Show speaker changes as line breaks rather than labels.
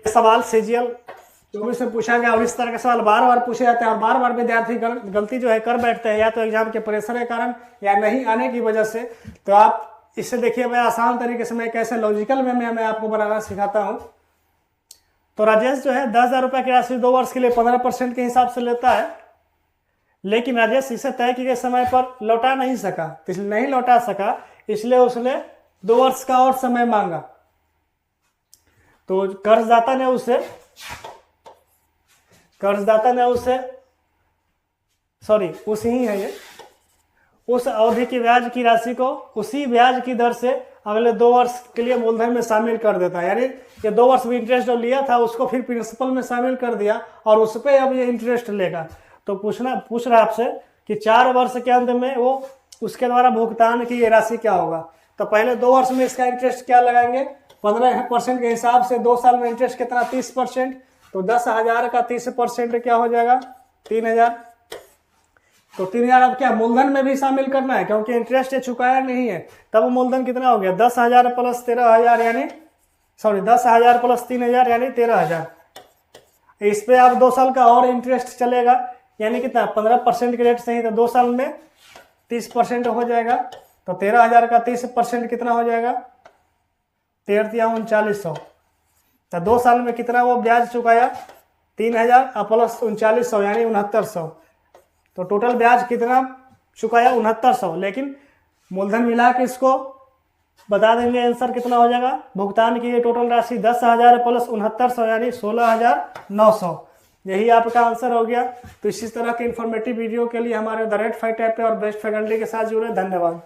सवाल सीजीएल 24 में पूछा गया और इस तरह के सवाल बार बार पूछे जाते हैं और बार बार विद्यार्थी गलती जो है कर बैठते हैं, या तो एग्जाम के प्रेशर के कारण या नहीं आने की वजह से। तो आप इससे देखिए, मैं आसान तरीके से मैं कैसे लॉजिकल में मैं आपको बनाना सिखाता हूँ। तो राजेश जो है 10,000 रुपये की राशि 2 वर्ष के लिए 15% के हिसाब से लेता है, लेकिन राजेश इसे तय किए गए समय पर लौटा नहीं सका। इसलिए नहीं लौटा सका, इसलिए उसने 2 वर्ष का और समय मांगा। तो कर्जदाता ने उसे उस अवधि की ब्याज की राशि को उसी ब्याज की दर से अगले 2 वर्ष के लिए मूलधन में शामिल कर देता है। यानी ये 2 वर्ष में इंटरेस्ट जो लिया था उसको फिर प्रिंसिपल में शामिल कर दिया और उस पर अब ये इंटरेस्ट लेगा। तो पूछ रहा आपसे कि 4 वर्ष के अंत में वो उसके द्वारा भुगतान की ये राशि क्या होगा। तो पहले 2 वर्ष में इसका इंटरेस्ट क्या लगाएंगे, 15% के हिसाब से 2 साल में इंटरेस्ट कितना, 30%। तो 10,000 का 30% क्या हो जाएगा, 3,000। तो 3,000 अब क्या मूलधन में भी शामिल करना है, क्योंकि इंटरेस्ट ये चुकाया नहीं है। तब मूलधन कितना हो गया, 10,000 प्लस 13,000 यानी 10,000 प्लस 3,000 यानी 13,000। इस पे अब 2 साल का और इंटरेस्ट चलेगा, यानी कितना 15% के रेट से ही, तो 2 साल में 30% हो जाएगा। तो 13,000 का 30% कितना हो जाएगा, 13,39,40,000। तो 2 साल में कितना वो ब्याज चुकाया, 3,000 प्लस 39,000 यानी 69,000। तो टोटल ब्याज कितना चुकाया, 69,000। लेकिन मूलधन मिला के इसको बता देंगे आंसर कितना हो जाएगा। भुगतान की टोटल राशि 10,000 प्लस 69,000 यानी 16,900। यही आपका आंसर हो गया। तो इसी तरह के इन्फॉर्मेटिव वीडियो के लिए हमारे द रेड 5 टैब पे और बेस्ट फैकल्टी के साथ जुड़े। धन्यवाद।